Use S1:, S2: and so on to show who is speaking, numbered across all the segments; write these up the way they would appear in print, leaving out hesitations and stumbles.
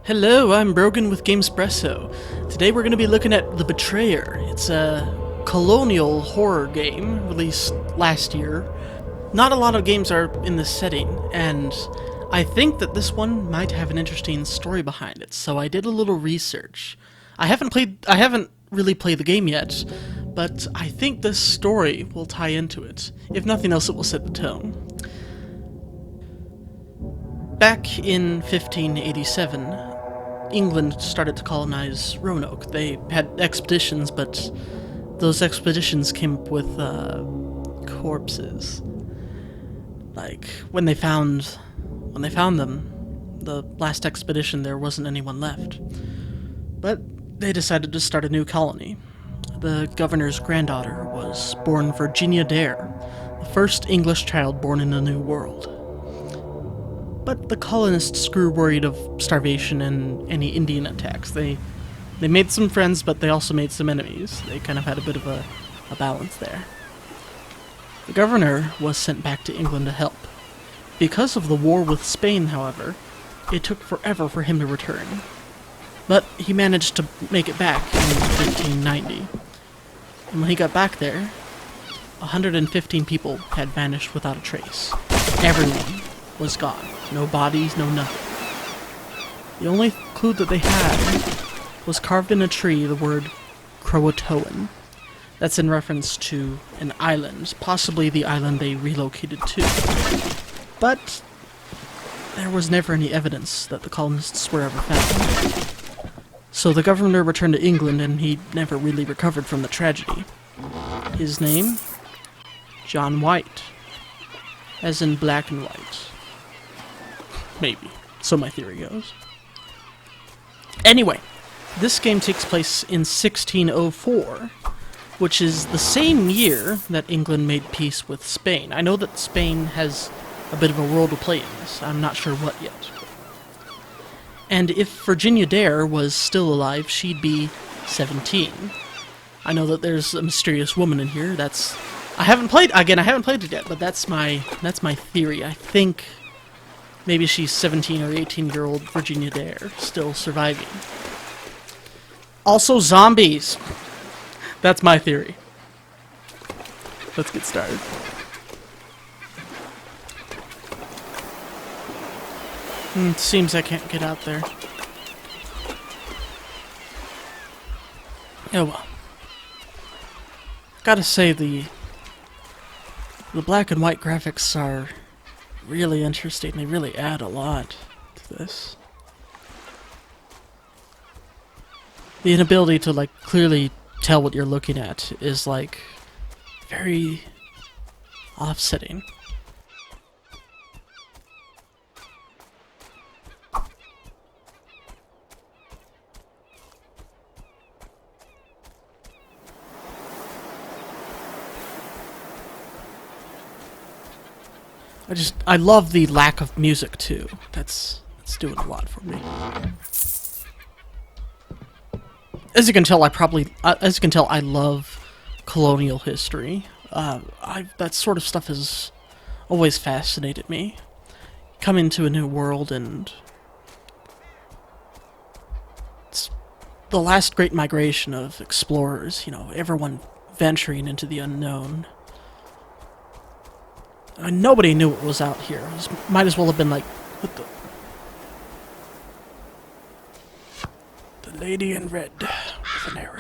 S1: Hello, I'm Brogan with Gamespresso. Today we're going to be looking at The Betrayer. It's a colonial horror game released last year. Not a lot of games are in this setting, and I think that this one might have an interesting story behind it, so I did a little research. I haven't really played the game yet, but I think this story will tie into it. If nothing else, it will set the tone. Back in 1587, England started to colonize Roanoke. They had expeditions, but those expeditions came up with corpses. Like when they found them, the last expedition, there wasn't anyone left. But they decided to start a new colony. The governor's granddaughter was born Virginia Dare, the first English child born in a new world. But the colonists grew worried of starvation and any Indian attacks. They made some friends, but they also made some enemies. They kind of had a bit of a balance there. The governor was sent back to England to help. Because of the war with Spain, however, it took forever for him to return. But he managed to make it back in 1590. And when he got back there, 115 people had vanished without a trace. Everyone was gone. No bodies, no nothing. The only clue that they had was carved in a tree the word Croatoan. That's in reference to an island, possibly the island they relocated to. But there was never any evidence that the colonists were ever found. So the governor returned to England and he never really recovered from the tragedy. His name? John White. As in black and white. Maybe. So my theory goes. Anyway, this game takes place in 1604, which is the same year that England made peace with Spain. I know that Spain has a bit of a role to play in this. I'm not sure what yet. And if Virginia Dare was still alive, she'd be 17. I know that there's a mysterious woman in here. I haven't played it yet, but that's my theory. I think maybe she's 17 or 18-year-old Virginia Dare, still surviving. Also zombies. That's my theory. Let's get started. It seems I can't get out there. Oh well. Gotta say, the black and white graphics are really interesting. They really add a lot to this. The inability to clearly tell what you're looking at is very offsetting. I love the lack of music too. That's doing a lot for me. As you can tell, I love colonial history. That sort of stuff has always fascinated me. Come into a new world and it's the last great migration of explorers, everyone venturing into the unknown. Nobody knew what was out here. Might as well have been what the lady in red with an arrow.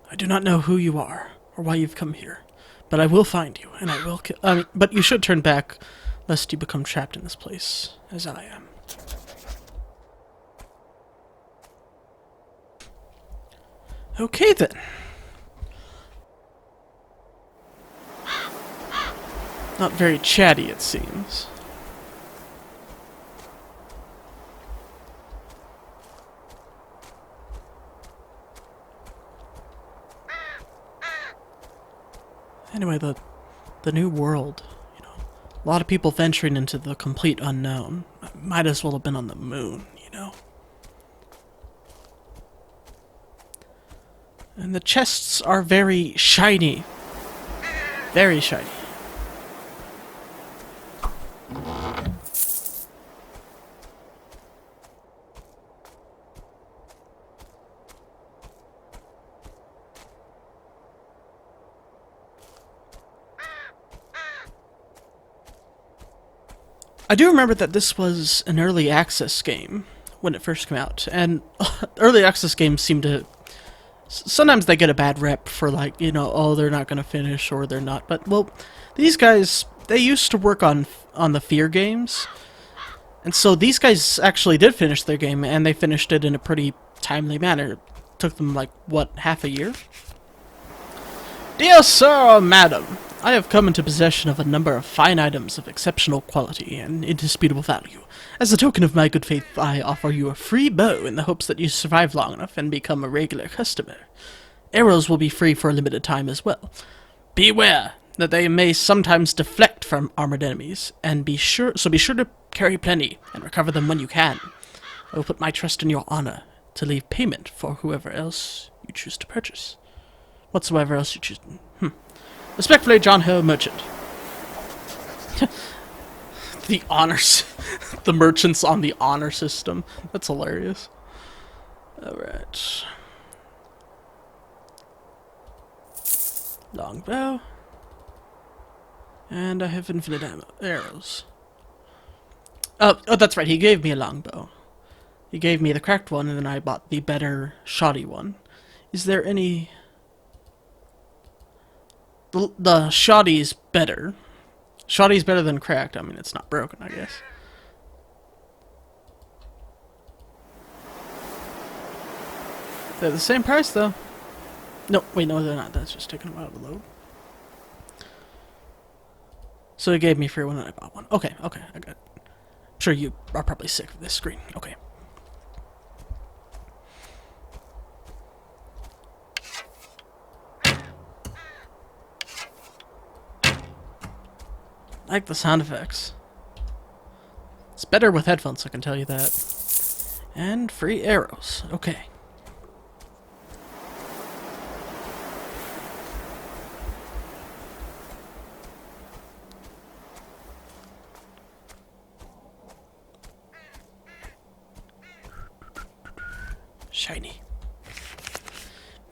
S1: I do not know who you are or why you've come here, but I will find you and I will kill. But you should turn back, lest you become trapped in this place, as I am. Okay then. Not very chatty, it seems. Anyway, the new world, a lot of people venturing into the complete unknown. Might as well have been on the moon, And the chests are very shiny. Very shiny. I do remember that this was an early access game when it first came out, and early access games seem to sometimes they get a bad rep for, like, you know, oh, they're not going to finish or they're not. But, well, these guys, they used to work on the F.E.A.R games. And so these guys actually did finish their game, and they finished it in a pretty timely manner. It took them, like, what, half a year? Dear sir or madam, I have come into possession of a number of fine items of exceptional quality and indisputable value. As a token of my good faith, I offer you a free bow in the hopes that you survive long enough and become a regular customer. Arrows will be free for a limited time as well. Beware that they may sometimes deflect from armored enemies, and be sure to carry plenty and recover them when you can. I will put my trust in your honor to leave payment for whoever else you choose to purchase. Whatsoever else you choose. Respectfully, John Ho, merchant. The honors. The merchants on the honor system. That's hilarious. Alright. Longbow. And I have infinite ammo. Arrows. Oh, that's right. He gave me a longbow. He gave me the cracked one, and then I bought the better, shoddy one. Is there any... The shoddy's better. Shoddy's better than cracked. I mean, it's not broken, I guess. They're the same price, though. No, wait, no, they're not. That's just taking a while to load. So he gave me a free one and I bought one. Okay, I got it. I'm sure you are probably sick of this screen. Okay. I like the sound effects. It's better with headphones, I can tell you that. And free arrows. Okay. Shiny.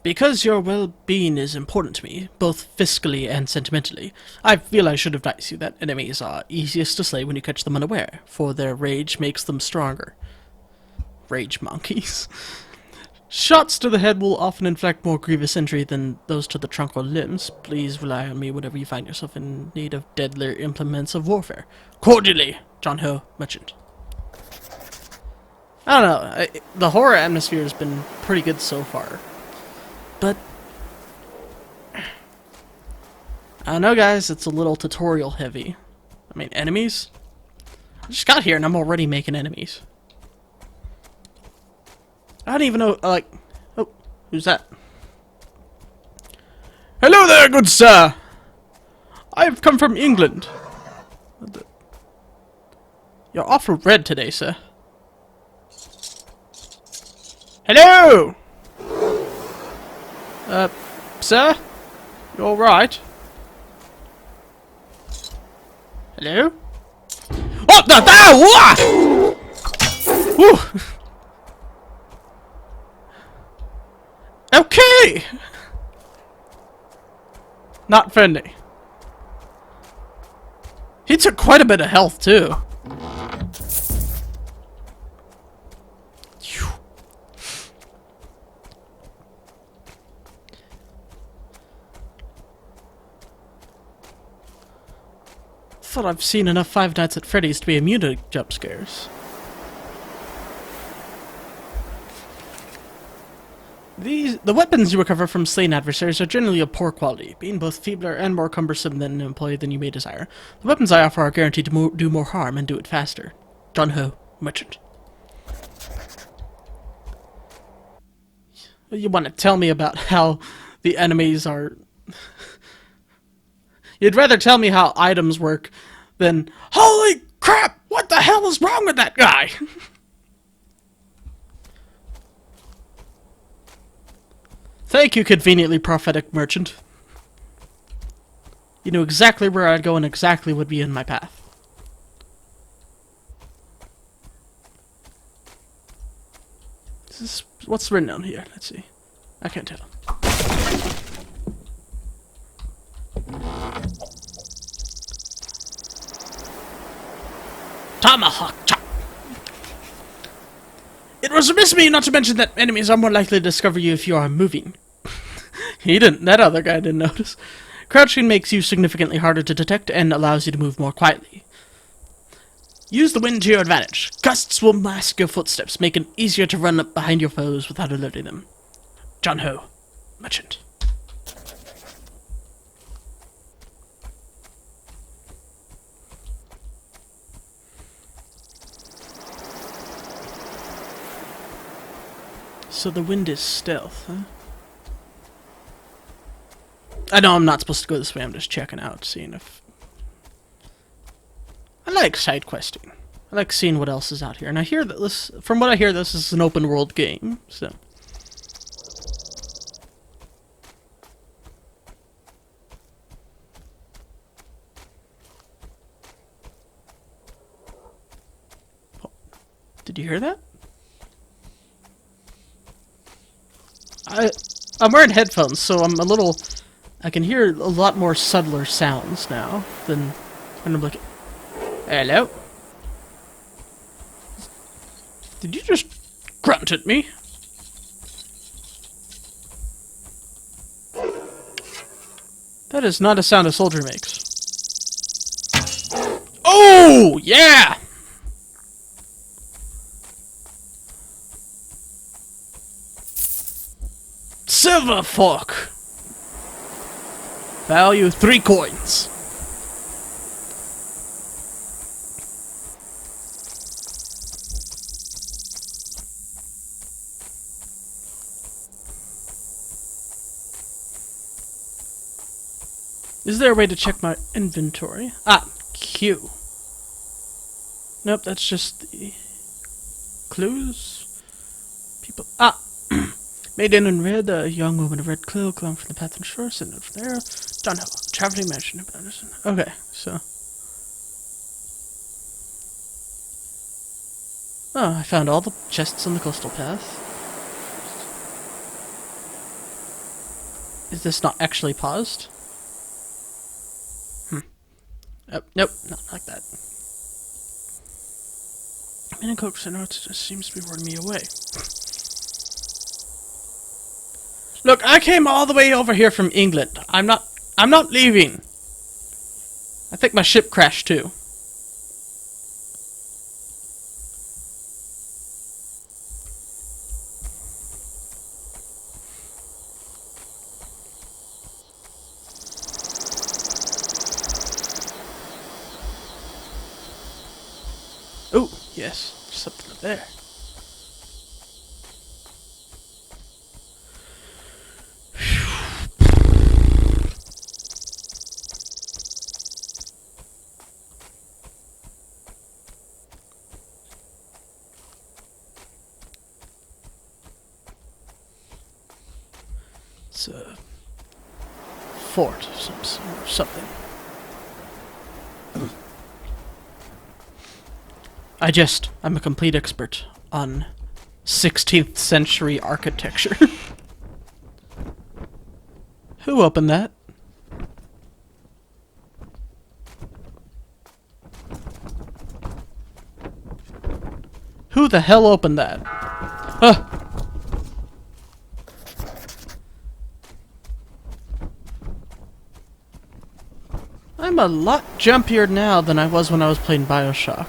S1: Because your well-being is important to me, both fiscally and sentimentally, I feel I should advise you that enemies are easiest to slay when you catch them unaware, for their rage makes them stronger. Rage monkeys. Shots to the head will often inflict more grievous injury than those to the trunk or limbs. Please rely on me whenever you find yourself in need of deadlier implements of warfare. Cordially, John Ho, merchant. I don't know, the horror atmosphere has been pretty good so far. But I don't know, guys, it's a little tutorial heavy. I mean, enemies? I just got here and I'm already making enemies. I don't even know, like... Oh, who's that? Hello there, good sir! I've come from England. You're awful red today, sir. Hello! Sir? You alright? Hello? What the hell? Woo! Okay! Not friendly. He took quite a bit of health, too. Thought I've seen enough Five Nights at Freddy's to be immune to jump scares. The weapons you recover from slain adversaries are generally of poor quality, being both feebler and more cumbersome than employed than you may desire. The weapons I offer are guaranteed to do more harm and do it faster. John Ho, merchant. You want to tell me about how the enemies are... You'd rather tell me how items work than, holy crap, what the hell is wrong with that guy? Thank you, conveniently prophetic merchant. You knew exactly where I'd go and exactly would be in my path. What's written down here? Let's see. I can't tell. Tomahawk chop! It was remiss of me not to mention that enemies are more likely to discover you if you are moving. That other guy didn't notice. Crouching makes you significantly harder to detect and allows you to move more quietly. Use the wind to your advantage. Gusts will mask your footsteps, making it easier to run up behind your foes without alerting them. John Ho, Merchant. So the wind is stealth, huh? I know I'm not supposed to go this way, I'm just checking out, seeing if... I like side questing. I like seeing what else is out here. And I hear that this, from what I hear, this is an open world game, so... Oh, did you hear that? I'm wearing headphones, so I'm a little... I can hear a lot more subtler sounds now than when I'm looking... Hello? Did you just grunt at me? That is not a sound a soldier makes. Oh, yeah! Silver fork! Value 3 coins. Is there a way to check my inventory? Ah, Q. Nope, that's just the clues. People. Ah! Maiden in red, a young woman in red cloak, along from the path and shore, sitting up there. Don't know. Traveling mansion. Okay, so. Oh, I found all the chests on the coastal path. Is this not actually paused? Oh, nope, not like that. Mini Coke Center just seems to be warding me away. Look, I came all the way over here from England. I'm not leaving. I think my ship crashed too. Oh, yes, there's something up there. It's a fort or something. I'm a complete expert on 16th century architecture. Who opened that? Who the hell opened that? Huh. I'm a lot jumpier now than I was when I was playing BioShock.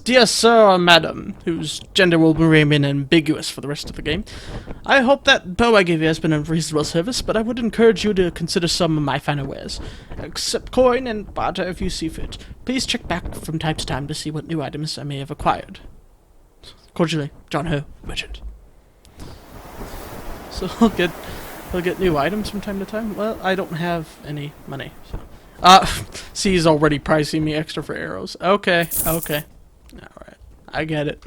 S1: Dear sir or madam, whose gender will remain ambiguous for the rest of the game, I hope that bow I gave you has been of reasonable service, but I would encourage you to consider some of my finer wares. Accept coin and barter if you see fit. Please check back from time to time to see what new items I may have acquired. Cordially, John Ho, Merchant. So he'll get new items from time to time? Well, I don't have any money, so... see, he's already pricing me extra for arrows. Okay. Alright. I get it.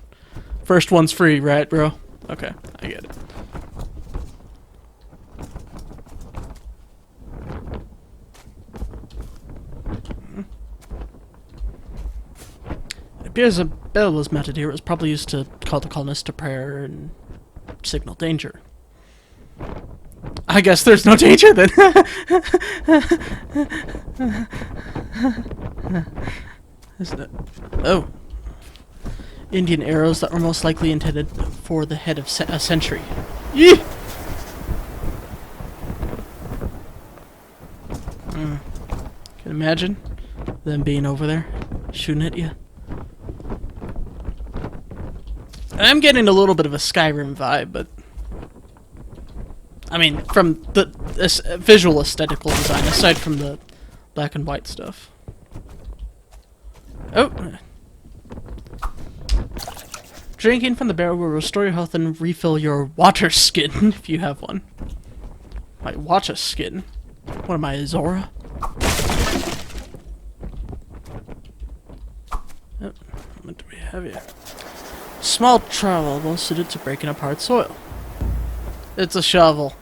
S1: First one's free, right, bro? Okay, I get it. It appears a bell was mounted here. It was probably used to call the colonists to prayer and signal danger. I guess there's no danger then. Isn't it? Oh. Indian arrows that were most likely intended for the head of a sentry. Yee! Can you imagine them being over there, shooting at you? I'm getting a little bit of a Skyrim vibe, but I mean, from the visual aesthetical design, aside from the black and white stuff. Oh! Drinking from the barrel will restore your health and refill your water skin, if you have one. My water skin? What am I, Zora? Oh, what do we have here? Small trowel, well suited to breaking up hard soil. It's a shovel.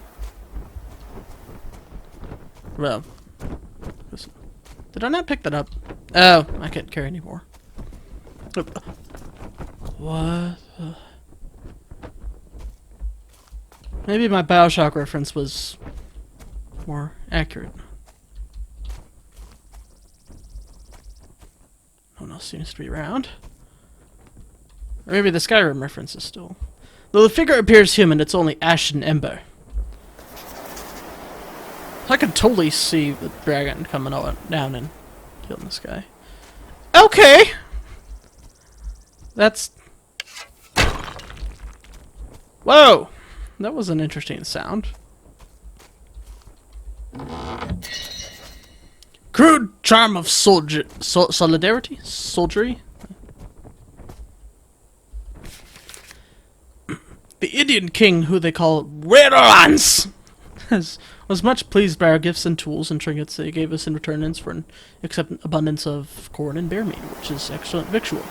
S1: Well, did I not pick that up? Oh, I can't carry anymore. What? Maybe my Bioshock reference was more accurate. No one else seems to be around. Or maybe the Skyrim reference is still. Though the figure appears human, it's only ash and ember. I can totally see the dragon coming down and killing this guy. Okay! That's... Whoa! That was an interesting sound. Crude charm of solidarity? Soldiery? The Indian king, who they call Redolans, was much pleased by our gifts and tools and trinkets they gave us in return for an abundance of corn and bear meat, which is excellent victual.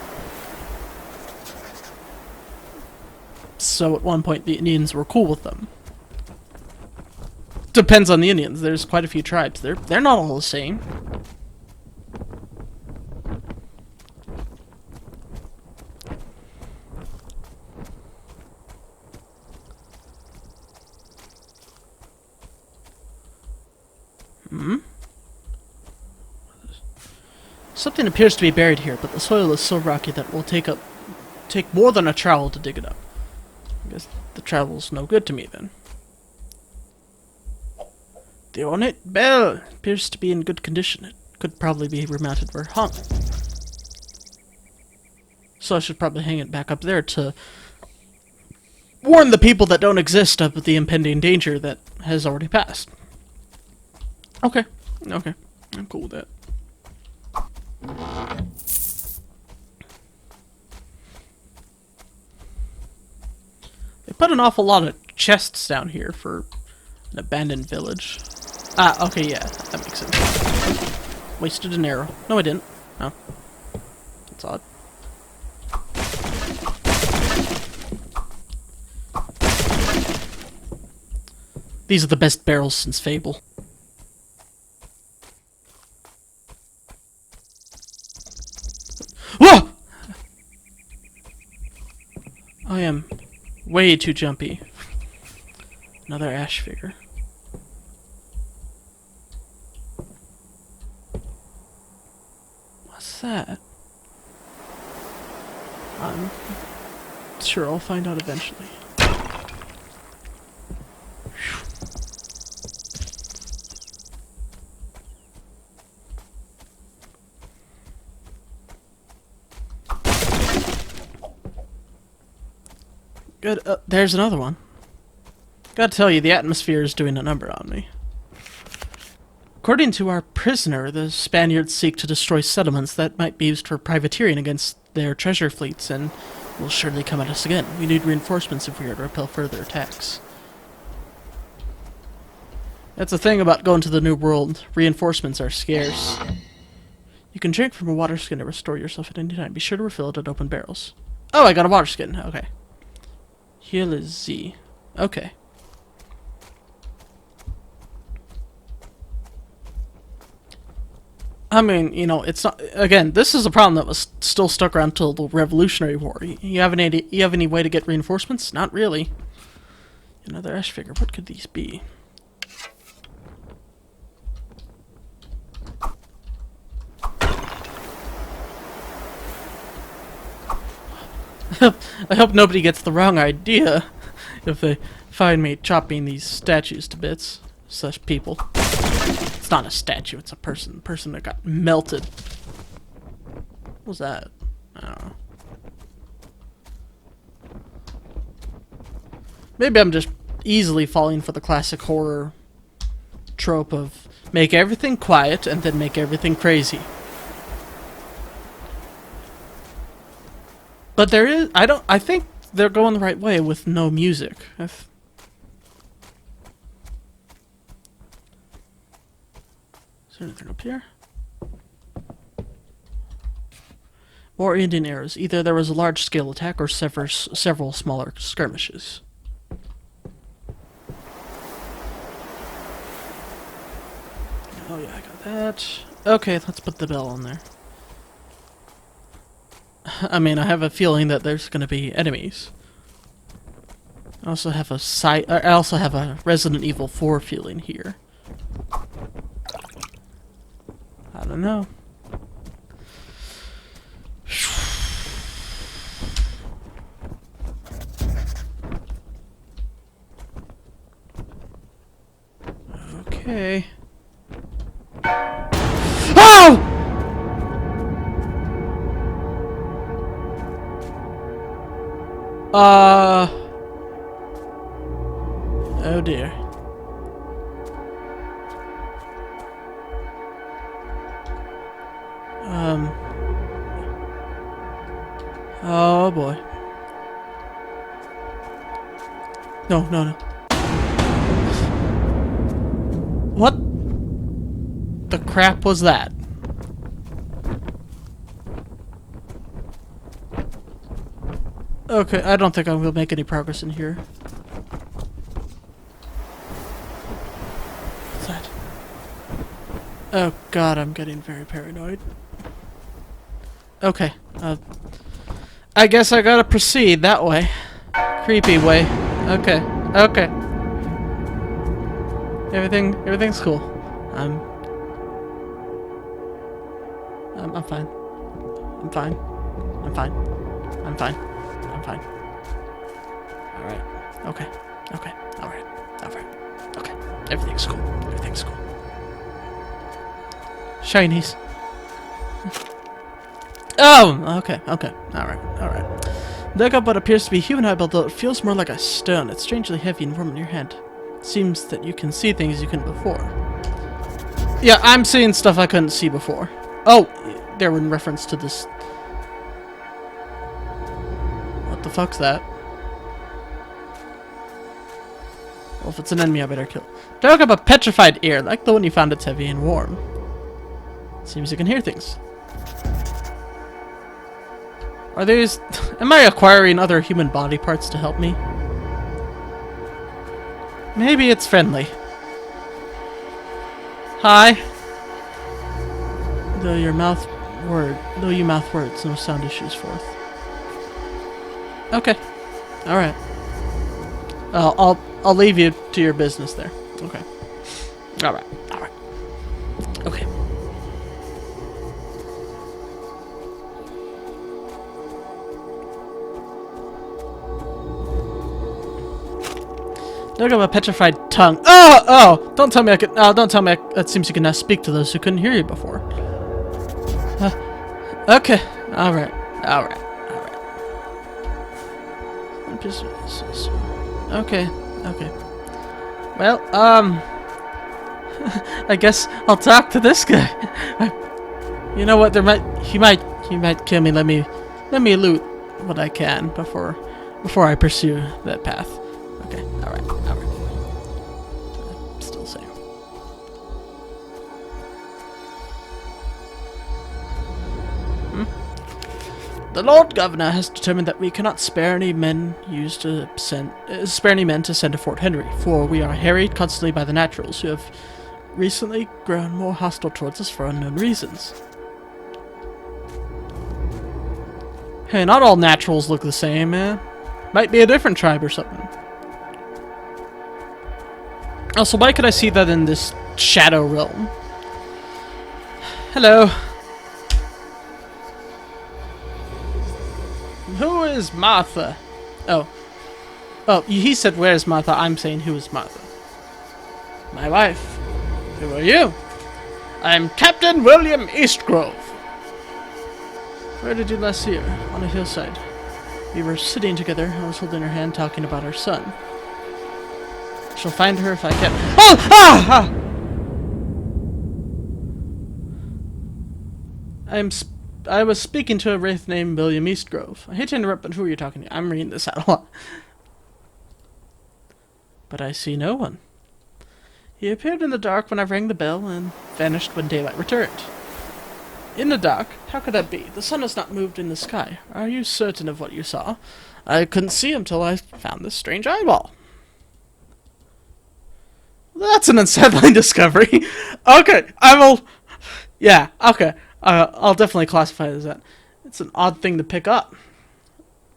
S1: So at one point the Indians were cool with them. Depends on the Indians. There's quite a few tribes. They're not all the same. Something appears to be buried here, but the soil is so rocky that it will take more than a trowel to dig it up. I guess the trowel's no good to me then. The ornate bell appears to be in good condition. It could probably be remounted or hung. So I should probably hang it back up there to warn the people that don't exist of the impending danger that has already passed. Okay. Okay. I'm cool with that. They put an awful lot of chests down here for an abandoned village. Ah, okay, yeah, that makes sense. Wasted an arrow. No, I didn't. No. That's odd. These are the best barrels since Fable. Whoa! I am way too jumpy. Another ash figure. What's that? I'm sure I'll find out eventually. Good. There's another one. Gotta tell you, the atmosphere is doing a number on me. According to our prisoner, the Spaniards seek to destroy settlements that might be used for privateering against their treasure fleets and will surely come at us again. We need reinforcements if we are to repel further attacks. That's the thing about going to the New World. Reinforcements are scarce. You can drink from a water skin to restore yourself at any time. Be sure to refill it at open barrels. Oh, I got a water skin. Okay. Heal is Z. Okay. I mean, you know, it's not... Again, this is a problem that was still stuck around till the Revolutionary War. You have any way to get reinforcements? Not really. Another ash figure. What could these be? I hope nobody gets the wrong idea if they find me chopping these statues to bits. Such people. It's not a statue, it's a person. A person that got melted. What was that? I don't know. Maybe I'm just easily falling for the classic horror trope of make everything quiet and then make everything crazy. But there is, I think they're going the right way with no music. Is there anything up here? More Indian eras. Either there was a large-scale attack or several smaller skirmishes. Oh yeah, I got that. Okay, let's put the bell on there. I mean, I have a feeling that there's going to be enemies. I also have a Resident Evil 4 feeling here. I don't know. Okay. Oh! Oh dear. Oh boy. No, no, no. What the crap was that? Okay, I don't think I will make any progress in here. What's that? Oh god, I'm getting very paranoid. Okay, I guess I gotta proceed that way. Creepy way. Okay, okay. Everything's cool. I'm fine. I'm fine. I'm fine. I'm fine. I'm fine. Alright. Okay. Okay. Alright. Alright. Okay. Everything's cool. Everything's cool. Shinies. Oh! Okay. Okay. Alright. Alright. Look up what appears to be humanoid, although it feels more like a stone. It's strangely heavy and warm in your hand. It seems that you can see things you couldn't before. Yeah, I'm seeing stuff I couldn't see before. Oh! There in reference to this. What the fuck's that? Well, if it's an enemy, I better kill. Talk about petrified ear, like the one you found. It's heavy and warm. Seems you can hear things. Are these... Am I acquiring other human body parts to help me? Maybe it's friendly. Hi. Though you mouth words, no sound issues forth. Okay. Alright. I'll leave you to your business there. Okay. Alright. Alright. Okay. Look at a petrified tongue. Oh! Oh! Don't tell me I could... don't tell me it seems you can now speak to those who couldn't hear you before. Okay. Alright. Alright. Okay, okay. Well, I guess I'll talk to this guy. You know what? He might kill me. Let me loot what I can before I pursue that path. Okay, all right. I'm still safe. The Lord Governor has determined that we cannot spare any men to send to Fort Henry, for we are harried constantly by the Naturals, who have recently grown more hostile towards us for unknown reasons. Hey, not all Naturals look the same, man. Might be a different tribe or something. Also, why could I see that in this shadow realm? Hello. who is Martha? Oh. Oh, he said, where's Martha? I'm saying, who is Martha? My wife. Who are you? I'm Captain William Eastgrove. Where did you last see her? On a hillside. We were sitting together. I was holding her hand, talking about our son. Shall find her if I can. Oh! Ah! I was speaking to a wraith named William Eastgrove. I hate to interrupt, but who are you talking to? I'm reading this out a lot. But I see no one. He appeared in the dark when I rang the bell and vanished when daylight returned. In the dark? How could that be? The sun has not moved in the sky. Are you certain of what you saw? I couldn't see him till I found this strange eyeball. That's an unsettling discovery. Okay, I will... Yeah, okay. I'll definitely classify it as that. It's an odd thing to pick up.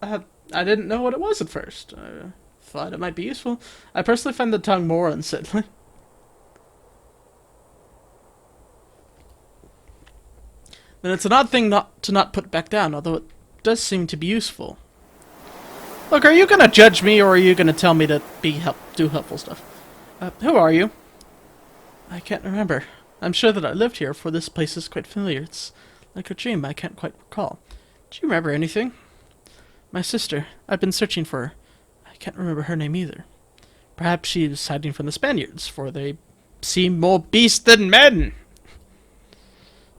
S1: I didn't know what it was at first. I thought it might be useful. I personally find the tongue more unsettling. Then it's an odd thing not to put back down, although it does seem to be useful. Look, are you gonna judge me, or are you gonna tell me to do helpful stuff? Who are you? I can't remember. I'm sure that I lived here, for this place is quite familiar. It's like a dream I can't quite recall. Do you remember anything? My sister. I've been searching for her. I can't remember her name either. Perhaps she is hiding from the Spaniards, for they seem more beasts than men.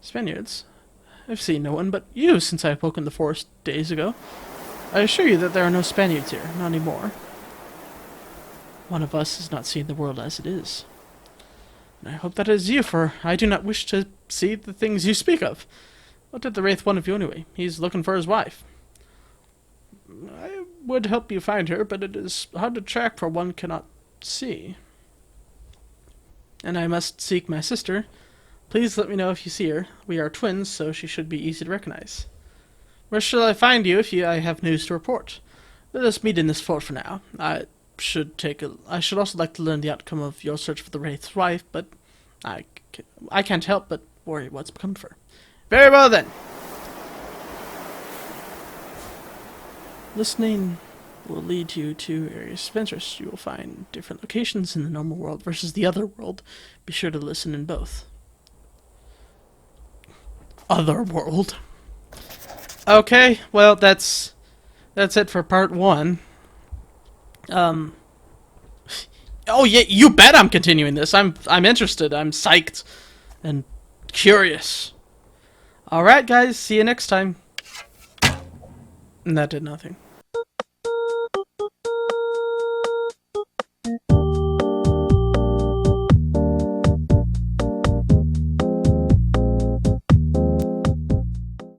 S1: Spaniards? I've seen no one but you since I woke in the forest days ago. I assure you that there are no Spaniards here, not anymore. One of us is not seeing the world as it is. And I hope that is you, for I do not wish to see the things you speak of. What did the wraith want of you anyway? He's looking for his wife. I would help you find her, but it is hard to track for one cannot see. And I must seek my sister. Please let me know if you see her. We are twins, so she should be easy to recognize. Where shall I find you if I have news to report? Let us meet in this fort for now. I should also like to learn the outcome of your search for the wraith's wife, but I can't help but worry what's become of her. Very well then. Listening will lead you to areas of interest. You will find different locations in the normal world versus the other world. Be sure to listen in both. Other world. Okay, well that's it for part 1. Oh yeah, you bet I'm continuing this. I'm interested. I'm psyched and curious. Alright guys, see you next time. And that did nothing.